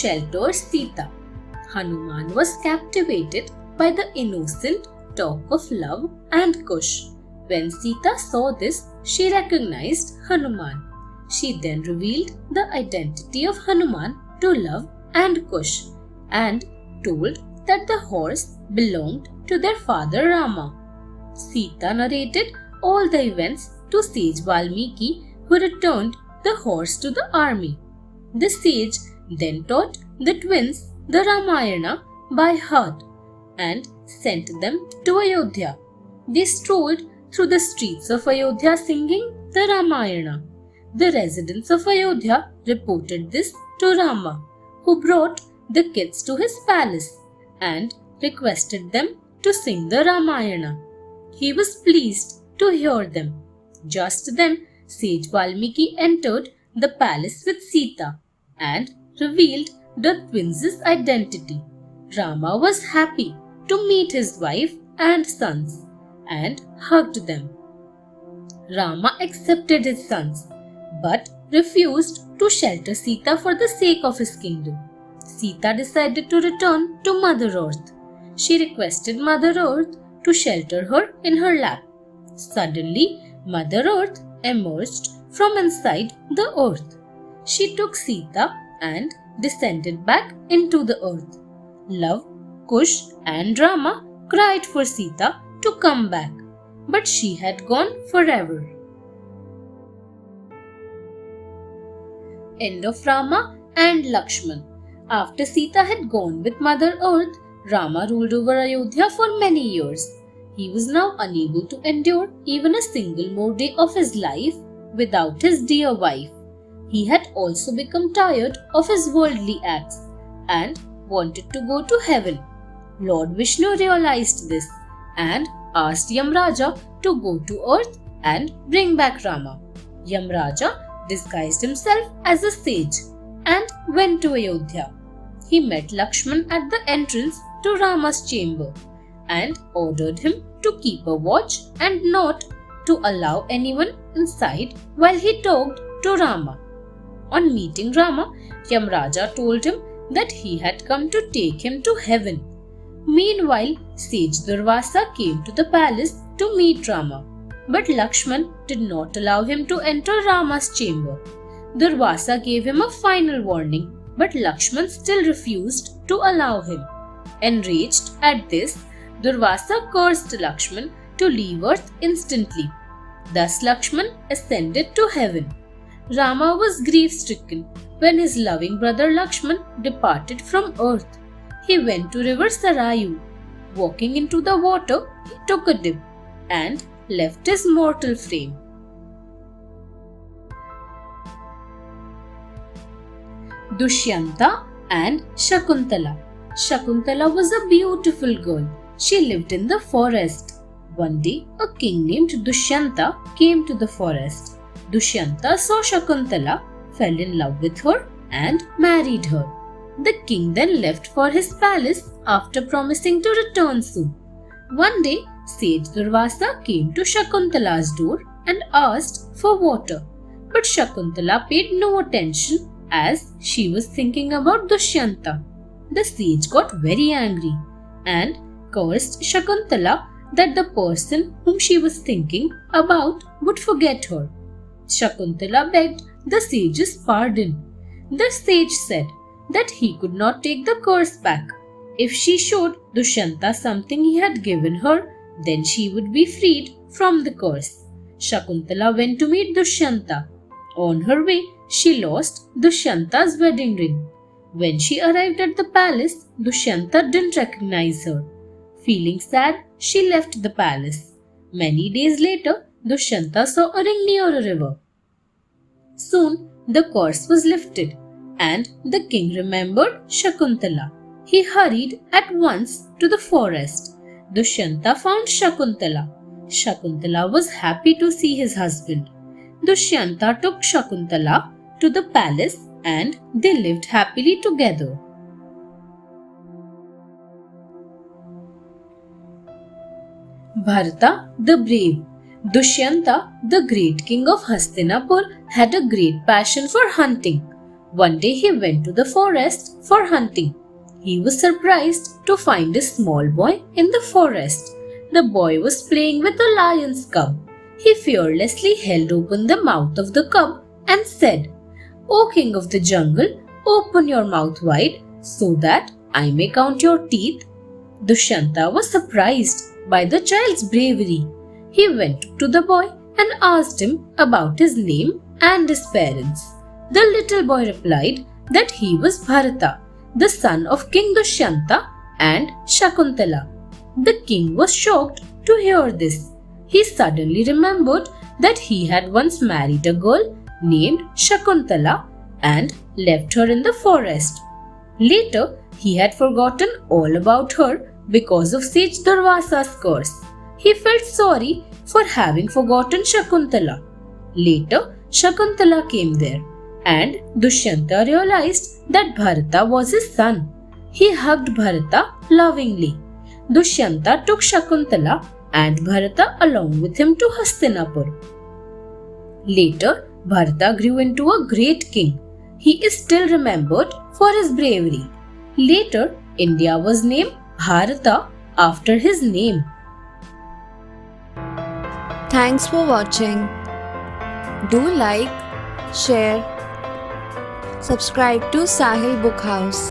shelter Sita. Hanuman was captivated by the innocent talk of love and Kush. When Sita saw this, she recognized Hanuman. She then revealed the identity of Hanuman to Love and Kush and told that the horse belonged to their father Rama. Sita narrated all the events to sage Valmiki, who returned the horse to the army. The sage then taught the twins the Ramayana by heart and sent them to Ayodhya. They strolled through the streets of Ayodhya singing the Ramayana. The residents of Ayodhya reported this to Rama, who brought the kids to his palace and requested them to sing the Ramayana. He was pleased to hear them. Just then, sage Valmiki entered the palace with Sita and revealed the twins' identity. Rama was happy to meet his wife and sons and hugged them. Rama accepted his sons but refused to shelter Sita for the sake of his kingdom. Sita decided to return to Mother Earth. She requested Mother Earth to shelter her in her lap. Suddenly, Mother Earth emerged from inside the earth. She took Sita and descended back into the earth. Love, Kush and Rama cried for Sita to come back, but she had gone forever. End of Rama and Lakshman. After Sita had gone with Mother Earth, Rama ruled over Ayodhya for many years. He was now unable to endure even a single more day of his life without his dear wife. He had also become tired of his worldly acts and wanted to go to heaven. Lord Vishnu realized this and asked Yamraja to go to earth and bring back Rama. Yamraja disguised himself as a sage and went to Ayodhya. He met Lakshman at the entrance to Rama's chamber and ordered him to keep a watch and not to allow anyone inside while he talked to Rama. On meeting Rama, Yamraja told him that he had come to take him to heaven. Meanwhile, sage Durvasa came to the palace to meet Rama, but Lakshman did not allow him to enter Rama's chamber. Durvasa gave him a final warning, but Lakshman still refused to allow him. Enraged at this, Durvasa cursed Lakshman to leave earth instantly. Thus Lakshman ascended to heaven. Rama was grief-stricken when his loving brother Lakshman departed from earth. He went to river Sarayu. Walking into the water, he took a dip and left his mortal frame. Dushyanta and Shakuntala. Shakuntala was a beautiful girl. She lived in the forest. One day, a king named Dushyanta came to the forest. Dushyanta saw Shakuntala, fell in love with her and married her. The king then left for his palace after promising to return soon. One day, sage Durvasa came to Shakuntala's door and asked for water. But Shakuntala paid no attention as she was thinking about Dushyanta. The sage got very angry and cursed Shakuntala that the person whom she was thinking about would forget her. Shakuntala begged the sage's pardon. The sage said that he could not take the curse back. If she showed Dushyanta something he had given her, then she would be freed from the curse. Shakuntala went to meet Dushyanta. On her way, she lost Dushyanta's wedding ring. When she arrived at the palace, Dushyanta didn't recognize her. Feeling sad, she left the palace. Many days later, Dushyanta saw a ring near a river. Soon, the curse was lifted and the king remembered Shakuntala. He hurried at once to the forest. Dushyanta found Shakuntala. Shakuntala was happy to see his husband. Dushyanta took Shakuntala to the palace and they lived happily together. Bharata the Brave. Dushyanta, the great king of Hastinapur, had a great passion for hunting. One day he went to the forest for hunting. He was surprised to find a small boy in the forest. The boy was playing with a lion's cub. He fearlessly held open the mouth of the cub and said, "O king of the jungle, open your mouth wide so that I may count your teeth." Dushyanta was surprised by the child's bravery. He went to the boy and asked him about his name and his parents. The little boy replied that he was Bharata, the son of King Dushyanta and Shakuntala. The king was shocked to hear this. He suddenly remembered that he had once married a girl named Shakuntala and left her in the forest. Later, he had forgotten all about her because of Sage Durvasa's curse. He felt sorry for having forgotten Shakuntala. Later, Shakuntala came there, and Dushyanta realized that Bharata was his son. He hugged Bharata lovingly. Dushyanta took Shakuntala and Bharata along with him to Hastinapur. Later, Bharata grew into a great king. He is still remembered for his bravery. Later, India was named Bharata after his name. Thanks for watching. Do like, share, subscribe to Sahil Book House.